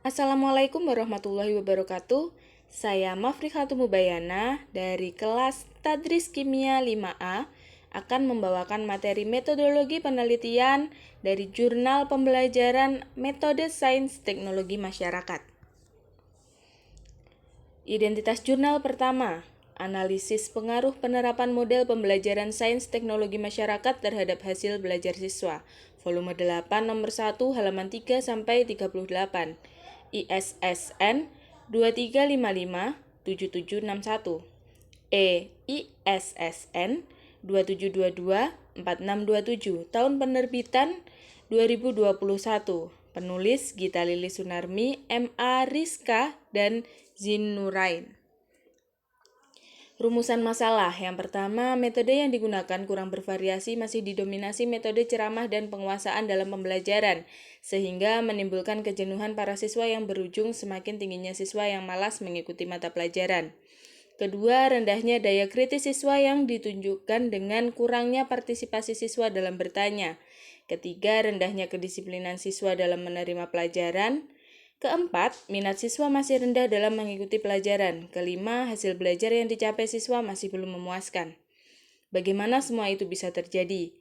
Assalamualaikum warahmatullahi wabarakatuh. Saya Mafrihatu Mubayana dari kelas Tadris Kimia 5A akan membawakan materi metodologi penelitian dari Jurnal Pembelajaran Metode Sains Teknologi Masyarakat. Identitas jurnal pertama, analisis pengaruh penerapan model pembelajaran sains teknologi masyarakat terhadap hasil belajar siswa. Volume 8 nomor 1 halaman 3 sampai 38. ISSN 23557761. ISSN 27224627. Tahun penerbitan 2021. Penulis Gita Lili Sunarmi, MA Rizka, dan Zinurain. Rumusan masalah. Yang pertama, metode yang digunakan kurang bervariasi, masih didominasi metode ceramah dan penguasaan dalam pembelajaran, sehingga menimbulkan kejenuhan para siswa yang berujung semakin tingginya siswa yang malas mengikuti mata pelajaran. Kedua, rendahnya daya kritis siswa yang ditunjukkan dengan kurangnya partisipasi siswa dalam bertanya. Ketiga, rendahnya kedisiplinan siswa dalam menerima pelajaran. Keempat, minat siswa masih rendah dalam mengikuti pelajaran. Kelima, hasil belajar yang dicapai siswa masih belum memuaskan. Bagaimana semua itu bisa terjadi?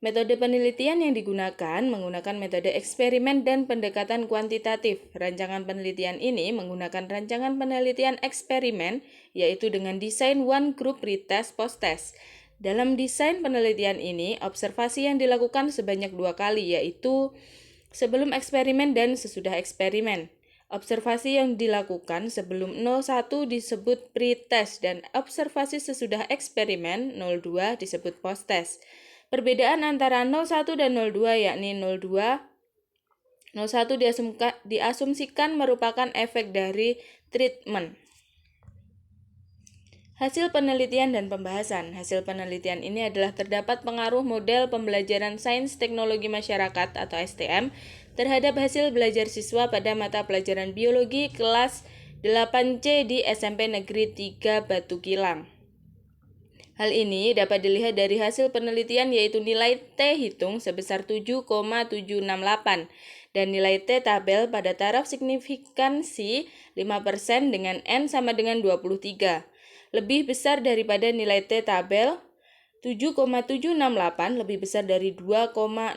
Metode penelitian yang digunakan menggunakan metode eksperimen dan pendekatan kuantitatif. Rancangan penelitian ini menggunakan rancangan penelitian eksperimen, yaitu dengan desain one group pretest post-test. Dalam desain penelitian ini, observasi yang dilakukan sebanyak 2 kali, yaitu sebelum eksperimen dan sesudah eksperimen. Observasi yang dilakukan sebelum 01 disebut pretest dan observasi sesudah eksperimen 02 disebut post-test. Perbedaan antara 01 dan 02 yakni 01 diasumsikan merupakan efek dari treatment. Hasil penelitian dan pembahasan. Hasil penelitian ini adalah terdapat pengaruh model pembelajaran sains teknologi masyarakat atau STM terhadap hasil belajar siswa pada mata pelajaran biologi kelas 8C di SMP Negeri 3 Batu Kilang. Hal ini dapat dilihat dari hasil penelitian, yaitu nilai T hitung sebesar 7,768 dan nilai T tabel pada taraf signifikansi 5% dengan N sama dengan 23. Lebih besar daripada nilai T tabel 7,768 lebih besar dari 2,069.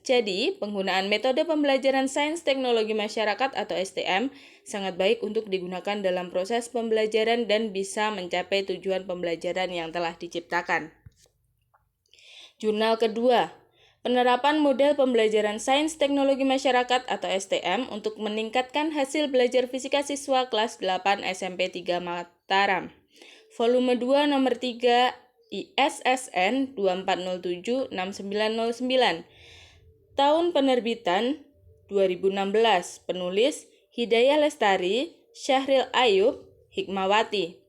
Jadi, penggunaan metode pembelajaran sains teknologi masyarakat atau STM sangat baik untuk digunakan dalam proses pembelajaran dan bisa mencapai tujuan pembelajaran yang telah diciptakan. Jurnal kedua, penerapan model pembelajaran sains teknologi masyarakat atau STM untuk meningkatkan hasil belajar fisika siswa kelas 8 SMP 3 Mataram. Volume 2 nomor 3 ISSN 24076909. Tahun penerbitan 2016. Penulis Hidayah Lestari, Syahril Ayub, Hikmawati.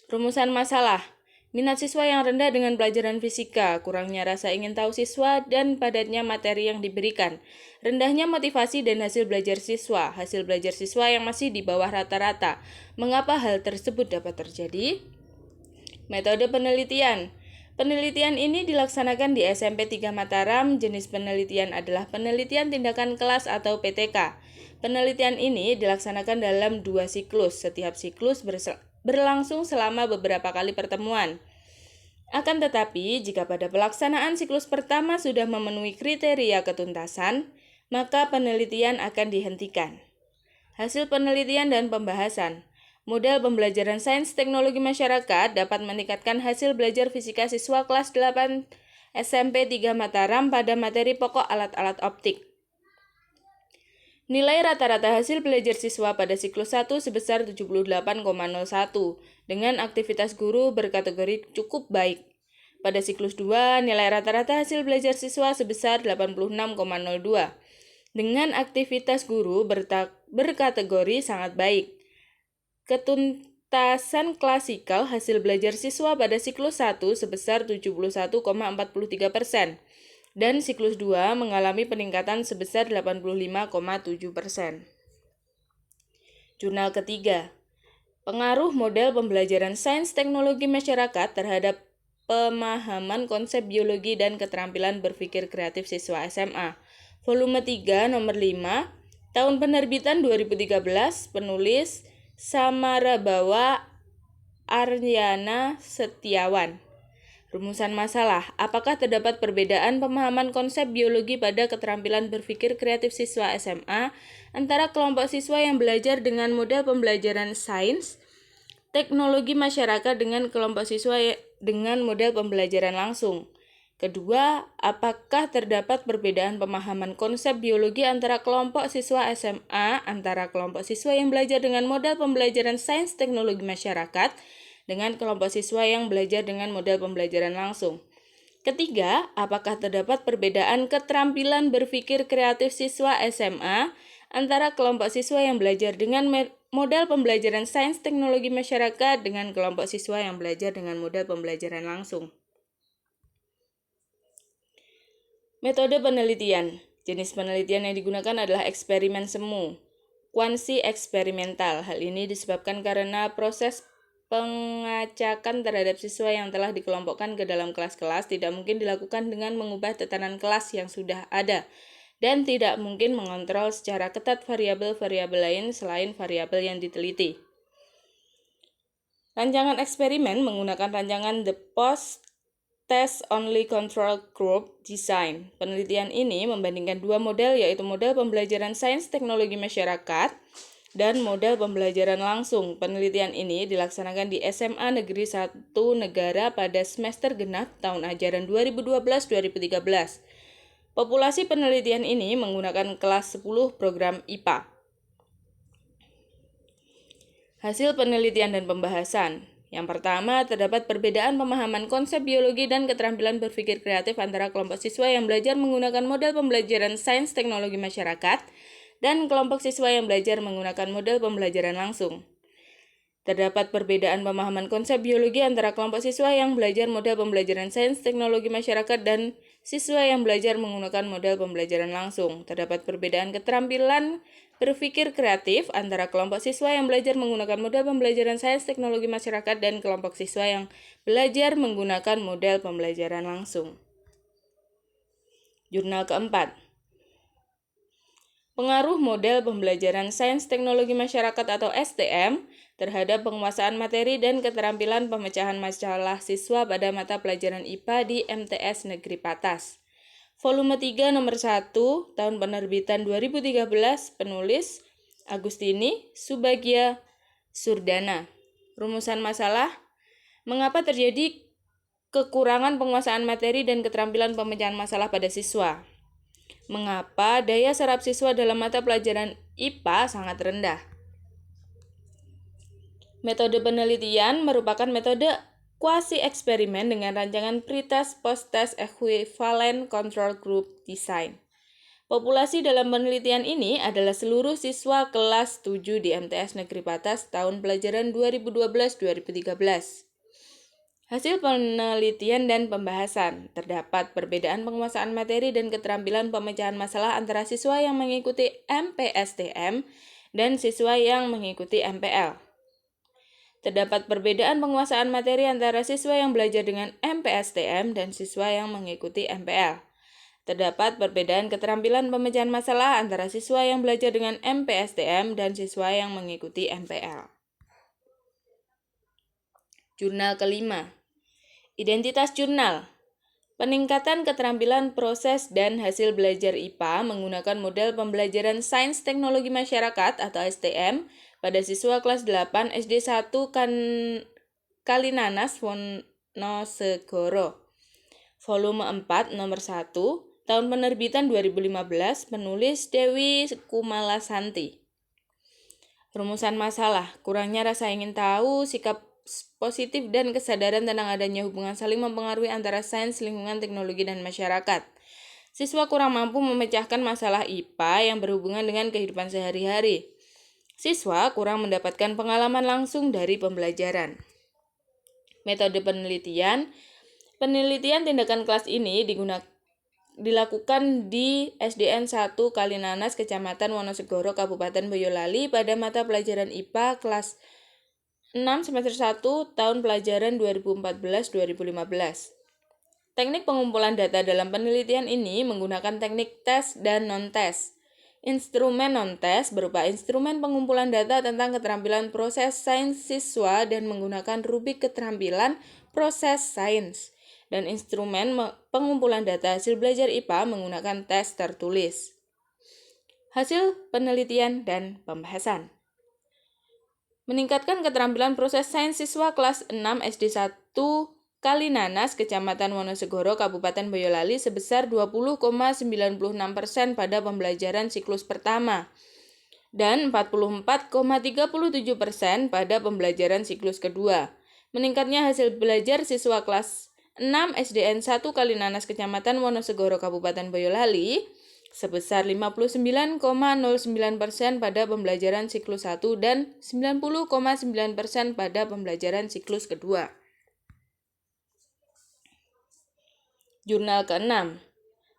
Rumusan masalah. Minat siswa yang rendah dengan pelajaran fisika, kurangnya rasa ingin tahu siswa, dan padatnya materi yang diberikan. Rendahnya motivasi dan hasil belajar siswa yang masih di bawah rata-rata. Mengapa hal tersebut dapat terjadi? Metode penelitian. Penelitian ini dilaksanakan di SMP 3 Mataram. Jenis penelitian adalah penelitian tindakan kelas atau PTK. Penelitian ini dilaksanakan dalam 2 siklus. Setiap siklus berlangsung selama beberapa kali pertemuan. Akan tetapi, jika pada pelaksanaan siklus pertama sudah memenuhi kriteria ketuntasan, maka penelitian akan dihentikan. Hasil penelitian dan pembahasan. Model pembelajaran sains teknologi masyarakat dapat meningkatkan hasil belajar fisika siswa kelas 8 SMP 3 Mataram pada materi pokok alat-alat optik. Nilai rata-rata hasil belajar siswa pada siklus 1 sebesar 78,01 dengan aktivitas guru berkategori cukup baik. Pada siklus 2, nilai rata-rata hasil belajar siswa sebesar 86,02 dengan aktivitas guru berkategori sangat baik. Ketuntasan klasikal hasil belajar siswa pada siklus 1 sebesar 71,43% dan siklus 2 mengalami peningkatan sebesar 85,7%. Jurnal ketiga, pengaruh model pembelajaran sains teknologi masyarakat terhadap pemahaman konsep biologi dan keterampilan berpikir kreatif siswa SMA. Volume 3 nomor 5 Tahun penerbitan 2013, penulis Samarabawa Aryana Setiawan. Rumusan masalah, apakah terdapat perbedaan pemahaman konsep biologi pada keterampilan berpikir kreatif siswa SMA antara kelompok siswa yang belajar dengan model pembelajaran sains, teknologi masyarakat dengan kelompok siswa dengan model pembelajaran langsung? Kedua, apakah terdapat perbedaan pemahaman konsep biologi antara kelompok siswa SMA antara kelompok siswa yang belajar dengan model pembelajaran sains teknologi masyarakat dengan kelompok siswa yang belajar dengan model pembelajaran langsung? Ketiga, apakah terdapat perbedaan keterampilan berpikir kreatif siswa SMA antara kelompok siswa yang belajar dengan model pembelajaran sains teknologi masyarakat dengan kelompok siswa yang belajar dengan model pembelajaran langsung? Metode penelitian. Jenis penelitian yang digunakan adalah eksperimen semu, kuansi eksperimental. Hal ini disebabkan karena proses pengacakan terhadap siswa yang telah dikelompokkan ke dalam kelas-kelas tidak mungkin dilakukan dengan mengubah tatanan kelas yang sudah ada dan tidak mungkin mengontrol secara ketat variabel-variabel lain selain variabel yang diteliti. Rancangan eksperimen menggunakan rancangan The Post Test Only Control Group Design. Penelitian ini membandingkan dua model, yaitu model pembelajaran sains teknologi masyarakat dan model pembelajaran langsung. Penelitian ini dilaksanakan di SMA Negeri 1 Negara pada semester genap tahun ajaran 2012-2013. Populasi penelitian ini menggunakan kelas 10 program IPA. Hasil penelitian dan pembahasan. Yang pertama, terdapat perbedaan pemahaman konsep biologi dan keterampilan berpikir kreatif antara kelompok siswa yang belajar menggunakan model pembelajaran sains teknologi masyarakat dan kelompok siswa yang belajar menggunakan model pembelajaran langsung. Terdapat perbedaan pemahaman konsep biologi antara kelompok siswa yang belajar model pembelajaran sains teknologi masyarakat dan siswa yang belajar menggunakan model pembelajaran langsung. Terdapat perbedaan keterampilan berpikir kreatif antara kelompok siswa yang belajar menggunakan model pembelajaran sains teknologi masyarakat dan kelompok siswa yang belajar menggunakan model pembelajaran langsung. Jurnal keempat. Pengaruh model pembelajaran sains teknologi masyarakat atau STM terhadap penguasaan materi dan keterampilan pemecahan masalah siswa pada mata pelajaran IPA di MTS Negeri Patas. Volume 3 nomor 1 tahun penerbitan 2013, penulis Agustini Subagia Surdana. Rumusan masalah, mengapa terjadi kekurangan penguasaan materi dan keterampilan pemecahan masalah pada siswa? Mengapa daya serap siswa dalam mata pelajaran IPA sangat rendah? Metode penelitian merupakan metode kuasi eksperimen dengan rancangan pretest post-test equivalent control group design. Populasi dalam penelitian ini adalah seluruh siswa kelas 7 di MTS Negeri Patas tahun pelajaran 2012-2013. Hasil penelitian dan pembahasan. Terdapat perbedaan penguasaan materi dan keterampilan pemecahan masalah antara siswa yang mengikuti MPSTM dan siswa yang mengikuti MPL. Terdapat perbedaan penguasaan materi antara siswa yang belajar dengan MPSTM dan siswa yang mengikuti MPL. Terdapat perbedaan keterampilan pemecahan masalah antara siswa yang belajar dengan MPSTM dan siswa yang mengikuti MPL. Jurnal kelima. Identitas jurnal. Peningkatan keterampilan proses dan hasil belajar IPA menggunakan model pembelajaran sains teknologi masyarakat atau STM pada siswa kelas 8 SD 1 Kalinanas Wonosegoro. Volume 4 nomor 1 tahun penerbitan 2015, penulis Dewi Kumalasanti. Rumusan masalah, kurangnya rasa ingin tahu, sikap positif dan kesadaran tentang adanya hubungan saling mempengaruhi antara sains, lingkungan, teknologi, dan masyarakat. Siswa kurang mampu memecahkan masalah IPA yang berhubungan dengan kehidupan sehari-hari. Siswa kurang mendapatkan pengalaman langsung dari pembelajaran. Metode penelitian. Penelitian tindakan kelas ini dilakukan di SDN 1 Kalinanas, Kecamatan Wonosegoro, Kabupaten Boyolali pada mata pelajaran IPA kelas 6 semester 1 tahun pelajaran 2014-2015. Teknik pengumpulan data dalam penelitian ini menggunakan teknik tes dan non-tes. Instrumen non-tes berupa instrumen pengumpulan data tentang keterampilan proses sains siswa dan menggunakan rubrik keterampilan proses sains. Dan instrumen pengumpulan data hasil belajar IPA menggunakan tes tertulis. Hasil penelitian dan pembahasan. Meningkatkan keterampilan proses sains siswa kelas 6 SD 1 Kalinanas, Kecamatan Wonosegoro, Kabupaten Boyolali sebesar 20,96% pada pembelajaran siklus pertama dan 44,37% pada pembelajaran siklus kedua. Meningkatnya hasil belajar siswa kelas 6 SDN 1 Kalinanas, Kecamatan Wonosegoro, Kabupaten Boyolali sebesar 59,09% pada pembelajaran siklus 1 dan 90,9% pada pembelajaran siklus kedua. Jurnal ke-6.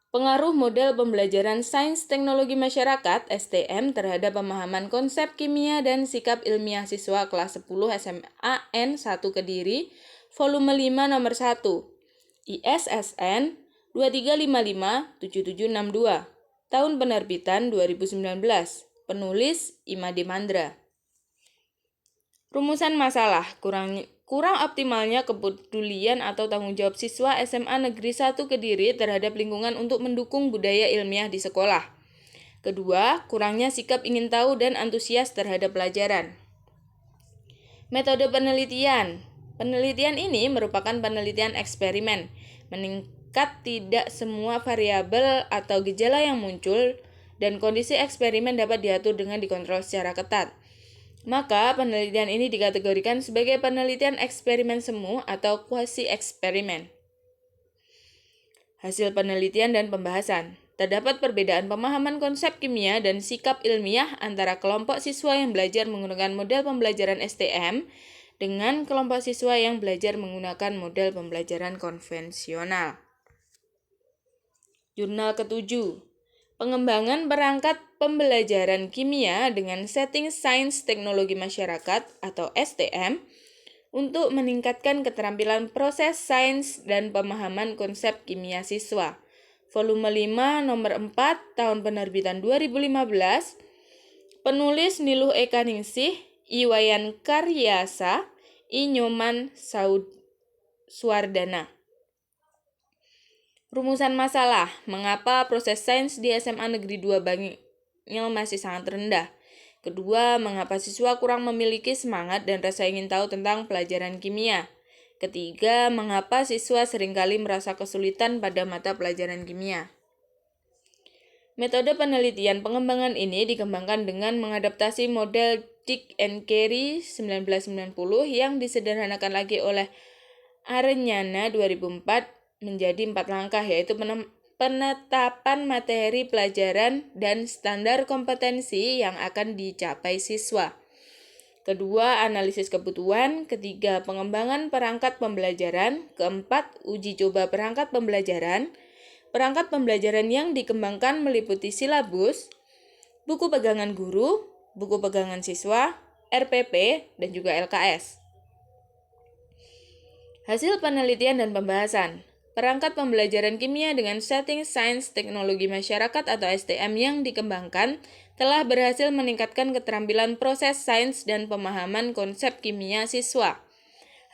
Pengaruh model pembelajaran Sains Teknologi Masyarakat (STM) terhadap pemahaman konsep kimia dan sikap ilmiah siswa kelas 10 SMA N1 Kediri, volume 5 nomor 1. ISSN 23557762. Tahun penerbitan 2019. Penulis Imade Mandra. Rumusan masalah: kurang optimalnya kepedulian atau tanggung jawab siswa SMA Negeri 1 Kediri terhadap lingkungan untuk mendukung budaya ilmiah di sekolah. Kedua, kurangnya sikap ingin tahu dan antusias terhadap pelajaran. Metode penelitian. Penelitian ini merupakan penelitian eksperimen. Meningkat tidak semua variabel atau gejala yang muncul dan kondisi eksperimen dapat diatur dengan dikontrol secara ketat. Maka penelitian ini dikategorikan sebagai penelitian eksperimen semu atau kuasi-eksperimen. Hasil penelitian dan pembahasan. Terdapat perbedaan pemahaman konsep kimia dan sikap ilmiah antara kelompok siswa yang belajar menggunakan model pembelajaran STM dengan kelompok siswa yang belajar menggunakan model pembelajaran konvensional. Jurnal ke-7. Pengembangan perangkat pembelajaran kimia dengan setting Sains Teknologi Masyarakat atau STM untuk meningkatkan keterampilan proses sains dan pemahaman konsep kimia siswa. Volume 5 nomor 4 tahun penerbitan 2015. Penulis Niluh Eka Ningsih, Iwayan Karyasa, I Nyoman Suardana. Rumusan masalah: mengapa proses sains di SMA Negeri 2 Bangil masih sangat rendah? Kedua, mengapa siswa kurang memiliki semangat dan rasa ingin tahu tentang pelajaran kimia? Ketiga, mengapa siswa seringkali merasa kesulitan pada mata pelajaran kimia? Metode penelitian pengembangan ini dikembangkan dengan mengadaptasi model Dick and Carey 1990 yang disederhanakan lagi oleh Arenyana 2004 menjadi 4 langkah, yaitu penetapan materi pelajaran dan standar kompetensi yang akan dicapai siswa. Kedua, analisis kebutuhan. Ketiga, pengembangan perangkat pembelajaran. Keempat, uji coba perangkat pembelajaran. Perangkat pembelajaran yang dikembangkan meliputi silabus, buku pegangan guru, buku pegangan siswa, RPP, dan juga LKS. Hasil penelitian dan pembahasan. Perangkat pembelajaran kimia dengan setting Sains Teknologi Masyarakat atau STM yang dikembangkan telah berhasil meningkatkan keterampilan proses sains dan pemahaman konsep kimia siswa.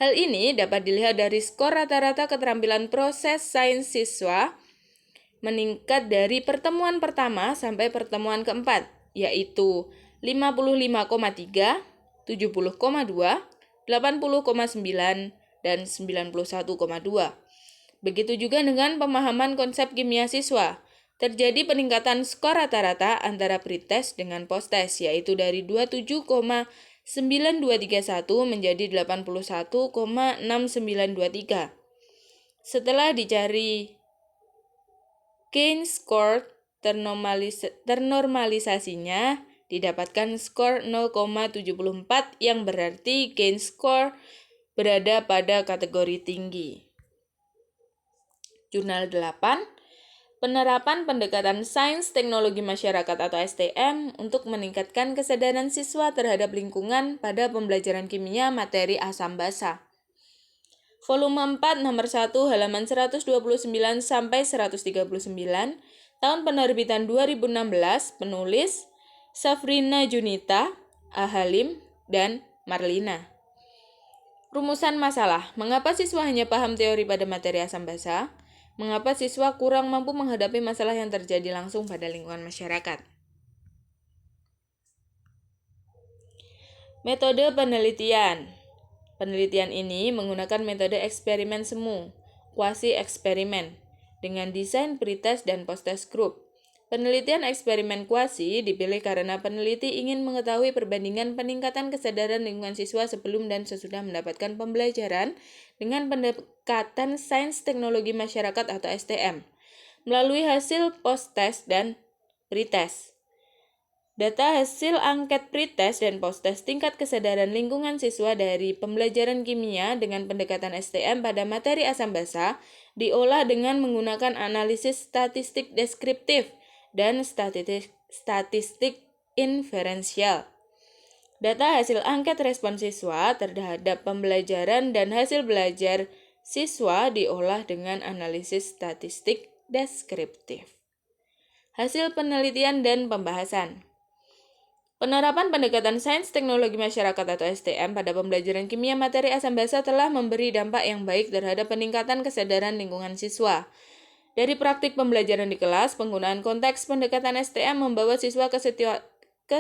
Hal ini dapat dilihat dari skor rata-rata keterampilan proses sains siswa meningkat dari pertemuan pertama sampai pertemuan keempat, yaitu 55,3, 70,2, 80,9, dan 91,2. Begitu juga dengan pemahaman konsep kimia siswa. Terjadi peningkatan skor rata-rata antara pretest dengan posttest, yaitu dari 27,9231 menjadi 81,6923. Setelah dicari gain score ternormalisasinya, didapatkan skor 0,74 yang berarti gain score berada pada kategori tinggi. Jurnal 8. Penerapan pendekatan Sains Teknologi Masyarakat atau STM untuk meningkatkan kesadaran siswa terhadap lingkungan pada pembelajaran kimia materi asam basa. Volume 4 nomor 1 halaman 129 sampai 139, Tahun penerbitan 2016, penulis Safrina Junita, Ahalim, dan Marlina. Rumusan masalah. Mengapa siswa hanya paham teori pada materi asam basa? Mengapa siswa kurang mampu menghadapi masalah yang terjadi langsung pada lingkungan masyarakat? Metode penelitian. Penelitian ini menggunakan metode eksperimen semu, kuasi eksperimen, dengan desain pretest dan post-test group. Penelitian eksperimen kuasi dipilih karena peneliti ingin mengetahui perbandingan peningkatan kesadaran lingkungan siswa sebelum dan sesudah mendapatkan pembelajaran dengan pendekatan sains teknologi masyarakat atau STM, melalui hasil post-test dan pretest. Data hasil angket pretest dan post-test tingkat kesadaran lingkungan siswa dari pembelajaran kimia dengan pendekatan STM pada materi asam basa diolah dengan menggunakan analisis statistik deskriptif dan statistik inferensial. Data hasil angket respon siswa terhadap pembelajaran dan hasil belajar siswa diolah dengan analisis statistik deskriptif. Hasil penelitian dan pembahasan. Penerapan pendekatan sains teknologi masyarakat atau STM pada pembelajaran kimia materi asam basa telah memberi dampak yang baik terhadap peningkatan kesadaran lingkungan siswa. Dari praktik pembelajaran di kelas, penggunaan konteks pendekatan STM membawa siswa ke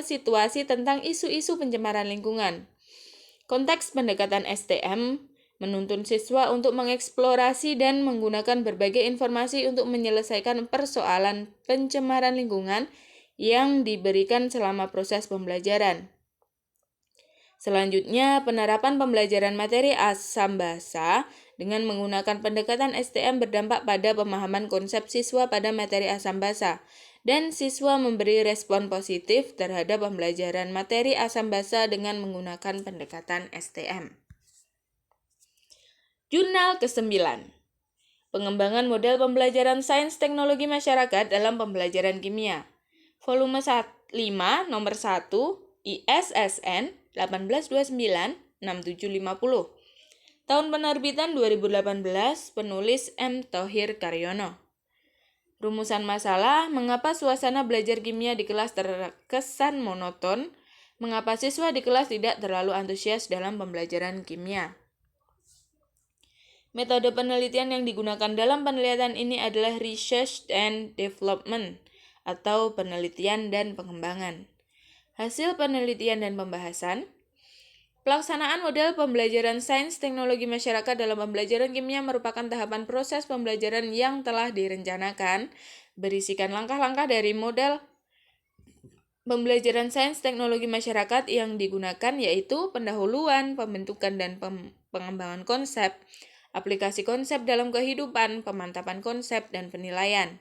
situasi tentang isu-isu pencemaran lingkungan. Konteks pendekatan STM menuntun siswa untuk mengeksplorasi dan menggunakan berbagai informasi untuk menyelesaikan persoalan pencemaran lingkungan yang diberikan selama proses pembelajaran. Selanjutnya, penerapan pembelajaran materi asam basa dengan menggunakan pendekatan STM berdampak pada pemahaman konsep siswa pada materi asam basa, dan siswa memberi respon positif terhadap pembelajaran materi asam basa dengan menggunakan pendekatan STM. Jurnal ke-9. Pengembangan model pembelajaran sains teknologi masyarakat dalam pembelajaran kimia. Volume 5, nomor 1, ISSN 1829-6750. Tahun penerbitan 2018, penulis M. Thohir Karyono. Rumusan masalah, mengapa suasana belajar kimia di kelas terkesan monoton? Mengapa siswa di kelas tidak terlalu antusias dalam pembelajaran kimia? Metode penelitian yang digunakan dalam penelitian ini adalah research and development, atau penelitian dan pengembangan. Hasil penelitian dan pembahasan. Pelaksanaan model pembelajaran sains teknologi masyarakat dalam pembelajaran kimia merupakan tahapan proses pembelajaran yang telah direncanakan, berisikan langkah-langkah dari model pembelajaran sains teknologi masyarakat yang digunakan, yaitu pendahuluan, pembentukan dan pengembangan konsep, aplikasi konsep dalam kehidupan, pemantapan konsep, dan penilaian.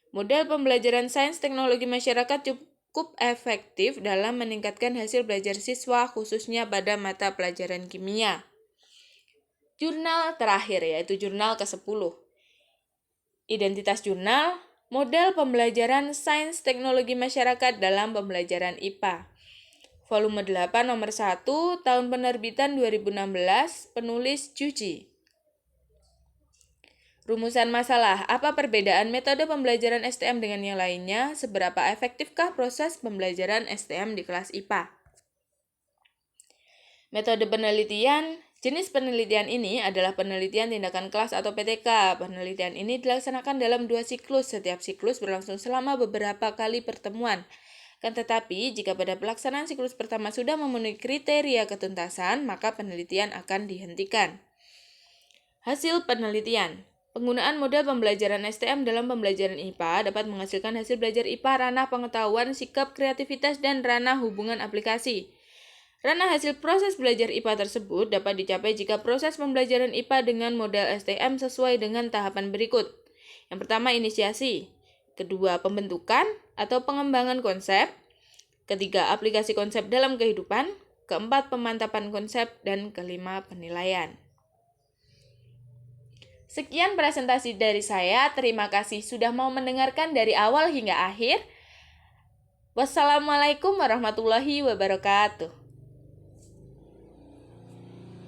Model pembelajaran sains teknologi masyarakat cukup efektif dalam meningkatkan hasil belajar siswa, khususnya pada mata pelajaran kimia. Jurnal terakhir, yaitu jurnal ke-10. Identitas jurnal, model pembelajaran sains teknologi masyarakat dalam pembelajaran IPA. Volume 8, nomor 1, tahun penerbitan 2016, penulis Juji. Rumusan masalah, apa perbedaan metode pembelajaran STM dengan yang lainnya? Seberapa efektifkah proses pembelajaran STM di kelas IPA? Metode penelitian, jenis penelitian ini adalah penelitian tindakan kelas atau PTK. Penelitian ini dilaksanakan dalam 2 siklus, setiap siklus berlangsung selama beberapa kali pertemuan. Kan tetapi, jika pada pelaksanaan siklus pertama sudah memenuhi kriteria ketuntasan, maka penelitian akan dihentikan. Hasil penelitian. Penggunaan model pembelajaran STM dalam pembelajaran IPA dapat menghasilkan hasil belajar IPA ranah pengetahuan, sikap, kreativitas, dan ranah hubungan aplikasi. Ranah hasil proses belajar IPA tersebut dapat dicapai jika proses pembelajaran IPA dengan model STM sesuai dengan tahapan berikut. Yang pertama, inisiasi. Kedua, pembentukan atau pengembangan konsep. Ketiga, aplikasi konsep dalam kehidupan. Keempat, pemantapan konsep. Dan kelima, penilaian. Sekian presentasi dari saya. Terima kasih sudah mau mendengarkan dari awal hingga akhir. Wassalamualaikum warahmatullahi wabarakatuh.